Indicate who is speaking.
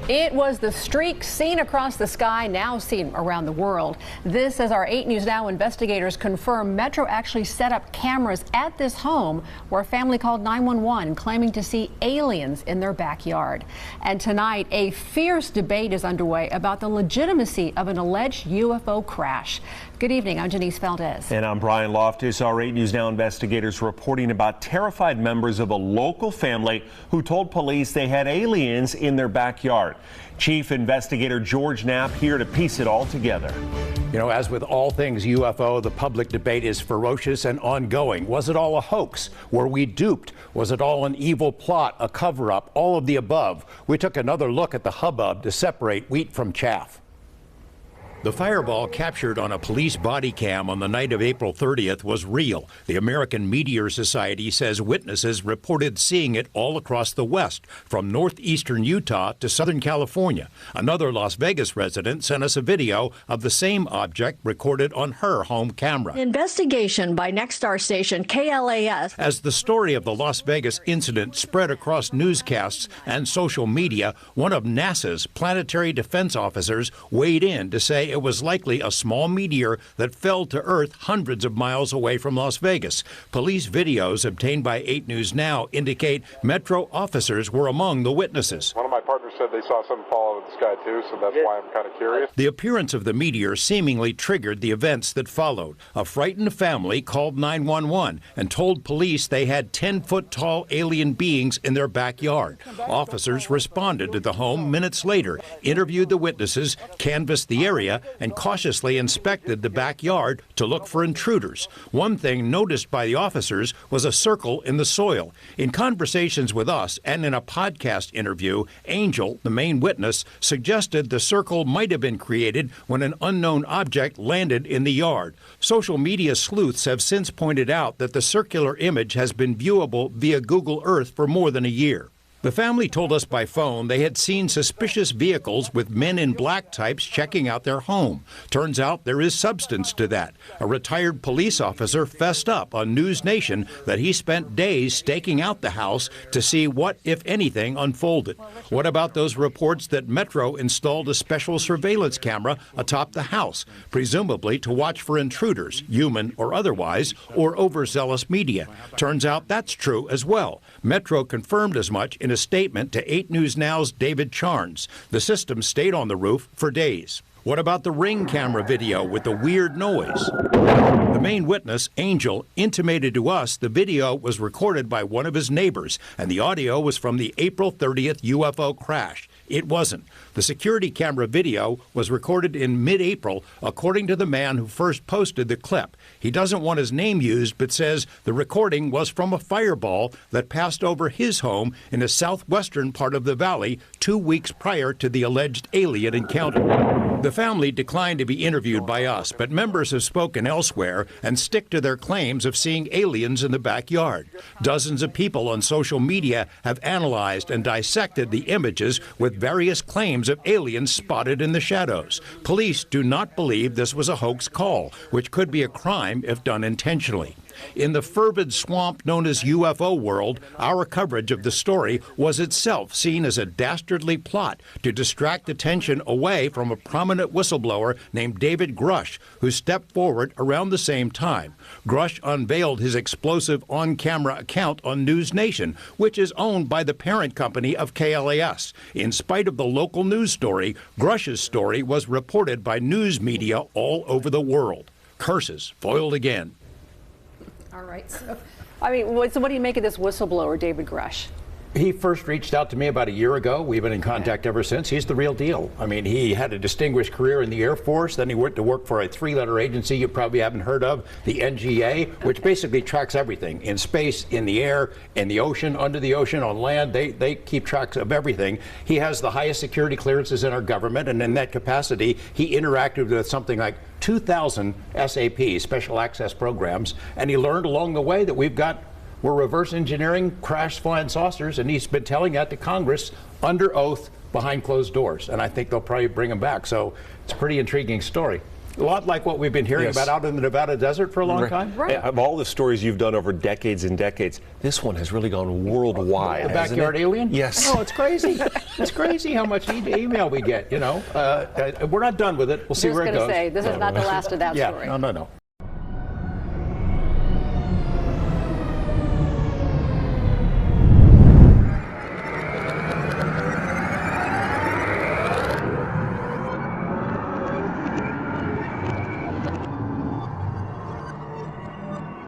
Speaker 1: It was the streak seen across the sky, now seen around the world. This as our 8 News Now investigators confirm Metro actually set up cameras at this home where a family called 911 claiming to see aliens in their backyard. And tonight, a fierce debate is underway about the legitimacy of an alleged UFO crash. Good evening, I'm Janice Valdez.
Speaker 2: And I'm Brian Loftus. Our 8 News Now investigators reporting about terrified members of a local family who told police they had aliens in their backyard. Chief Investigator George Knapp here to piece it all together.
Speaker 3: You know, as with all things UFO, the public debate is ferocious and ongoing. Was it all a hoax? Were we duped? Was it all an evil plot, a cover-up, all of the above? We took another look at the hubbub to separate wheat from chaff. The fireball captured on a police body cam on the night of April 30th was real. The American Meteor Society says witnesses reported seeing it all across the West, from northeastern Utah to Southern California. Another Las Vegas resident sent us a video of the same object recorded on her home camera.
Speaker 4: Investigation by Nexstar station KLAS.
Speaker 3: As the story of the Las Vegas incident spread across newscasts and social media, one of NASA's planetary defense officers weighed in to say it was likely a small meteor that fell to Earth hundreds of miles away from Las Vegas. Police videos obtained by 8 News Now indicate Metro officers were among the witnesses.
Speaker 5: One of my partners said they saw something fall out of the sky too, so that's why I'm kind of curious.
Speaker 3: The appearance of the meteor seemingly triggered the events that followed. A frightened family called 911 and told police they had 10-foot-tall alien beings in their backyard. Officers responded to the home minutes later, interviewed the witnesses, canvassed the area, and cautiously inspected the backyard to look for intruders. One thing noticed by the officers was a circle in the soil. In conversations with us and in a podcast interview, Angel, the main witness, suggested the circle might have been created when an unknown object landed in the yard. Social media sleuths have since pointed out that the circular image has been viewable via Google Earth for more than a year. The family told us by phone they had seen suspicious vehicles with men in black types checking out their home. Turns out there is substance to that. A retired police officer fessed up on News Nation that he spent days staking out the house to see what, if anything, unfolded. What about those reports that Metro installed a special surveillance camera atop the house, presumably to watch for intruders, human or otherwise, or overzealous media? Turns out that's true as well. Metro confirmed as much in a statement to 8 News Now's David Charnes. The system stayed on the roof for days. What about the Ring camera video with the weird noise? The main witness, Angel, intimated to us the video was recorded by one of his neighbors, and the audio was from the April 30th UFO crash. It wasn't. The security camera video was recorded in mid-April, according to the man who first posted the clip. He doesn't want his name used, but says the recording was from a fireball that passed over his home in the southwestern part of the valley 2 weeks prior to the alleged alien encounter. The family declined to be interviewed by us, but members have spoken elsewhere and stick to their claims of seeing aliens in the backyard. Dozens of people on social media have analyzed and dissected the images with various claims of aliens spotted in the shadows. Police do not believe this was a hoax call, which could be a crime if done intentionally. In the fervid swamp known as UFO world, our coverage of the story was itself seen as a dastardly plot to distract attention away from a prominent whistleblower named David Grush, who stepped forward around the same time. Grush unveiled his explosive on-camera account on News Nation, which is owned by the parent company of KLAS. In spite of the local news story, Grush's story was reported by news media all over the world. Curses foiled again.
Speaker 1: All right. So what do you make of this whistleblower, David Grush?
Speaker 3: He first reached out to me about a year ago. We've been in contact ever since. He's the real deal. I mean, he had a distinguished career in the Air Force. Then he went to work for a 3-letter agency you probably haven't heard of, the NGA, which basically tracks everything in space, in the air, in the ocean, under the ocean, on land. They keep track of everything. He has the highest security clearances in our government, and in that capacity, he interacted with something like 2,000 SAP, special access programs, and he learned along the way that we're reverse engineering crash flying saucers, and he's been telling that to Congress under oath behind closed doors. And I think they'll probably bring him back. So it's a pretty intriguing story. A lot like what we've been hearing
Speaker 2: Yes.
Speaker 3: about out in the Nevada desert for a long time.
Speaker 1: Right.
Speaker 2: Of all the stories you've done over decades and decades, this one has really gone worldwide.
Speaker 3: The backyard alien?
Speaker 2: Yes.
Speaker 3: Oh, it's crazy. It's crazy how much email we get, you know. We're not done with it. We'll see
Speaker 1: Just
Speaker 3: where it
Speaker 1: going to
Speaker 3: goes.
Speaker 1: say, this is not the last of that
Speaker 3: Yeah,
Speaker 1: story.
Speaker 3: no.